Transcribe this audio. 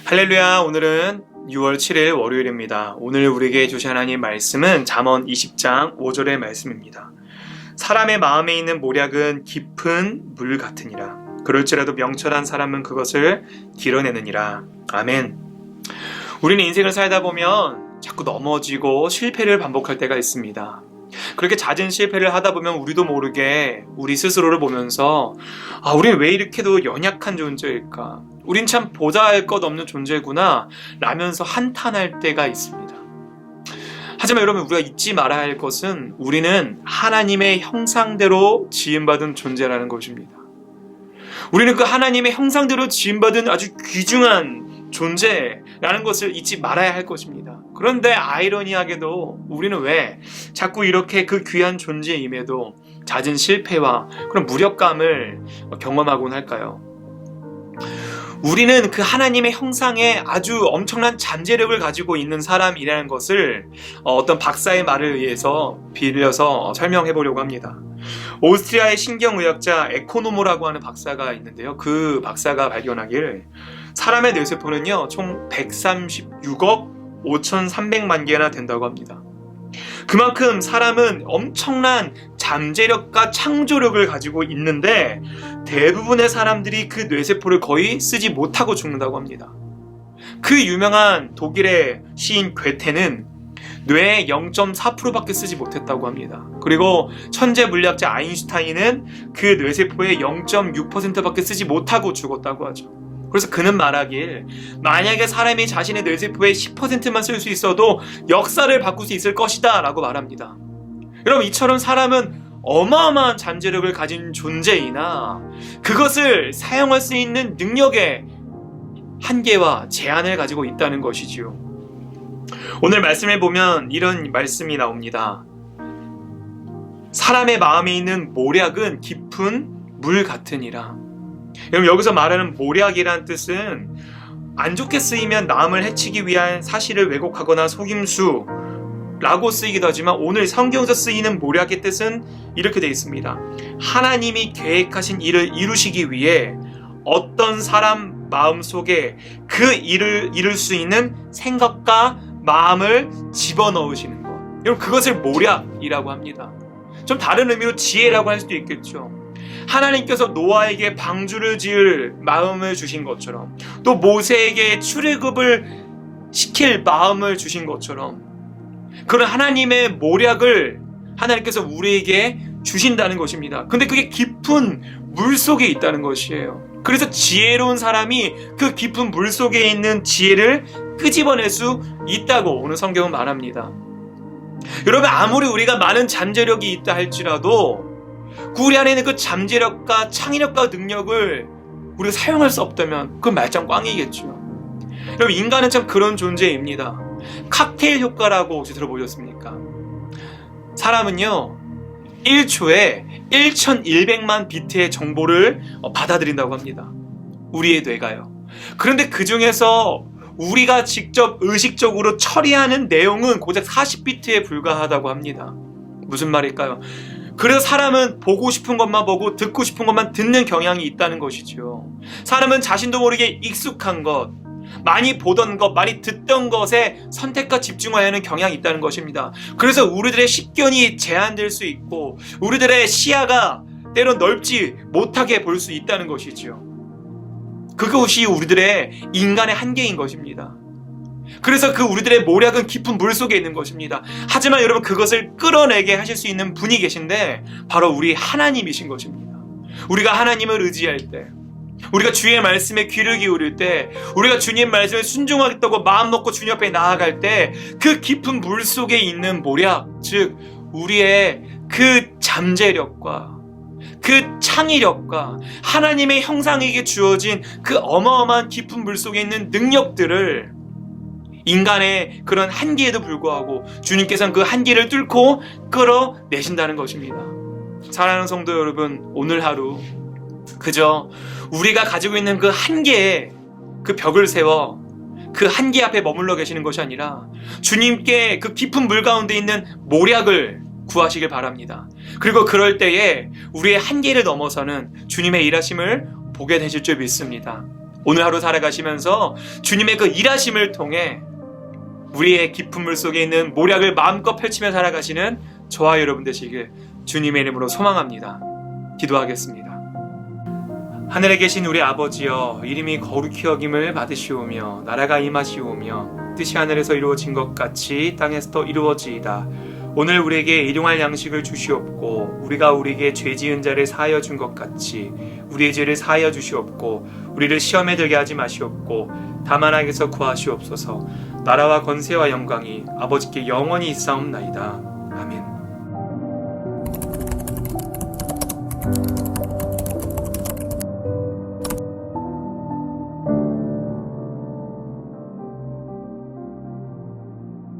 할렐루야. 오늘은 6월 7일 월요일입니다. 오늘 우리에게 주신 하나님 말씀은 잠언 20장 5절의 말씀입니다. 사람의 마음에 있는 모략은 깊은 물 같으니라. 그럴지라도 명철한 사람은 그것을 길어내느니라. 아멘. 우리는 인생을 살다 보면 자꾸 넘어지고 실패를 반복할 때가 있습니다. 그렇게 잦은 실패를 하다 보면 우리도 모르게 우리 스스로를 보면서 우린 왜 이렇게도 연약한 존재일까? 우린 참 보잘것 없는 존재구나 라면서 한탄할 때가 있습니다. 하지만 여러분, 우리가 잊지 말아야 할 것은 우리는 하나님의 형상대로 지음받은 존재라는 것입니다. 우리는 그 하나님의 형상대로 지음받은 아주 귀중한 존재라는 것을 잊지 말아야 할 것입니다. 그런데 아이러니하게도 우리는 왜 자꾸 이렇게 그 귀한 존재임에도 잦은 실패와 그런 무력감을 경험하곤 할까요? 우리는 그 하나님의 형상에 아주 엄청난 잠재력을 가지고 있는 사람이라는 것을 어떤 박사의 말을 의해서 빌려서 설명해 보려고 합니다. 오스트리아의 신경의학자 에코노모라고 하는 박사가 있는데요. 그 박사가 발견하길 사람의 뇌세포는요, 총 136억 5,300만 개나 된다고 합니다. 그만큼 사람은 엄청난 잠재력과 창조력을 가지고 있는데 대부분의 사람들이 그 뇌세포를 거의 쓰지 못하고 죽는다고 합니다. 그 유명한 독일의 시인 괴테는 뇌의 0.4%밖에 쓰지 못했다고 합니다. 그리고 천재 물리학자 아인슈타인은 그 뇌세포의 0.6%밖에 쓰지 못하고 죽었다고 하죠. 그래서 그는 말하길 만약에 사람이 자신의 뇌세포의 10%만 쓸 수 있어도 역사를 바꿀 수 있을 것이다 라고 말합니다. 여러분, 이처럼 사람은 어마어마한 잠재력을 가진 존재이나 그것을 사용할 수 있는 능력의 한계와 제한을 가지고 있다는 것이지요. 오늘 말씀을 보면 이런 말씀이 나옵니다. 사람의 마음에 있는 모략은 깊은 물 같으니라. 여러분, 여기서 말하는 모략이란 뜻은 안 좋게 쓰이면 남을 해치기 위한 사실을 왜곡하거나 속임수 라고 쓰이기도 하지만 오늘 성경에서 쓰이는 모략의 뜻은 이렇게 되어 있습니다. 하나님이 계획하신 일을 이루시기 위해 어떤 사람 마음속에 그 일을 이룰 수 있는 생각과 마음을 집어넣으시는 것. 여러분, 그것을 모략이라고 합니다. 좀 다른 의미로 지혜라고 할 수도 있겠죠. 하나님께서 노아에게 방주를 지을 마음을 주신 것처럼, 또 모세에게 출애굽을 시킬 마음을 주신 것처럼, 그런 하나님의 모략을 하나님께서 우리에게 주신다는 것입니다. 근데 그게 깊은 물 속에 있다는 것이에요. 그래서 지혜로운 사람이 그 깊은 물 속에 있는 지혜를 끄집어낼 수 있다고 오늘 성경은 말합니다. 여러분, 아무리 우리가 많은 잠재력이 있다 할지라도 우리 안에 있는 그 잠재력과 창의력과 능력을 우리가 사용할 수 없다면 그건 말짱 꽝이겠죠. 여러분, 인간은 참 그런 존재입니다. 칵테일 효과라고 혹시 들어보셨습니까? 사람은요 1초에 1100만 비트의 정보를 받아들인다고 합니다. 우리의 뇌가요. 그런데 그 중에서 우리가 직접 의식적으로 처리하는 내용은 고작 40비트에 불과하다고 합니다. 무슨 말일까요? 그래서 사람은 보고 싶은 것만 보고 듣고 싶은 것만 듣는 경향이 있다는 것이죠. 사람은 자신도 모르게 익숙한 것, 많이 보던 것, 많이 듣던 것에 선택과 집중하여 하는 경향이 있다는 것입니다. 그래서 우리들의 식견이 제한될 수 있고 우리들의 시야가 때론 넓지 못하게 볼 수 있다는 것이죠. 그것이 우리들의 인간의 한계인 것입니다. 그래서 그 우리들의 모략은 깊은 물 속에 있는 것입니다. 하지만 여러분, 그것을 끌어내게 하실 수 있는 분이 계신데 바로 우리 하나님이신 것입니다. 우리가 하나님을 의지할 때, 우리가 주의 말씀에 귀를 기울일 때, 우리가 주님 말씀에 순종하겠다고 마음 먹고 주님 앞에 나아갈 때 그 깊은 물 속에 있는 모략, 즉 우리의 그 잠재력과 그 창의력과 하나님의 형상에게 주어진 그 어마어마한 깊은 물 속에 있는 능력들을 인간의 그런 한계에도 불구하고 주님께서는 그 한계를 뚫고 끌어내신다는 것입니다. 사랑하는 성도 여러분, 오늘 하루 그저 우리가 가지고 있는 그 한계에 그 벽을 세워 그 한계 앞에 머물러 계시는 것이 아니라 주님께 그 깊은 물 가운데 있는 모략을 구하시길 바랍니다. 그리고 그럴 때에 우리의 한계를 넘어서는 주님의 일하심을 보게 되실 줄 믿습니다. 오늘 하루 살아가시면서 주님의 그 일하심을 통해 우리의 깊은 물 속에 있는 모략을 마음껏 펼치며 살아가시는 저와 여러분 되시길 주님의 이름으로 소망합니다. 기도하겠습니다. 하늘에 계신 우리 아버지여, 이름이 거룩히 여김을 받으시오며 나라가 임하시오며 뜻이 하늘에서 이루어진 것 같이 땅에서도 이루어지이다. 오늘 우리에게 일용할 양식을 주시옵고 우리가 우리에게 죄 지은 자를 사하여 준 것 같이 우리의 죄를 사하여 주시옵고 우리를 시험에 들게 하지 마시옵고 다만 악에서 구하시옵소서. 나라와 권세와 영광이 아버지께 영원히 있사옵나이다. 아멘.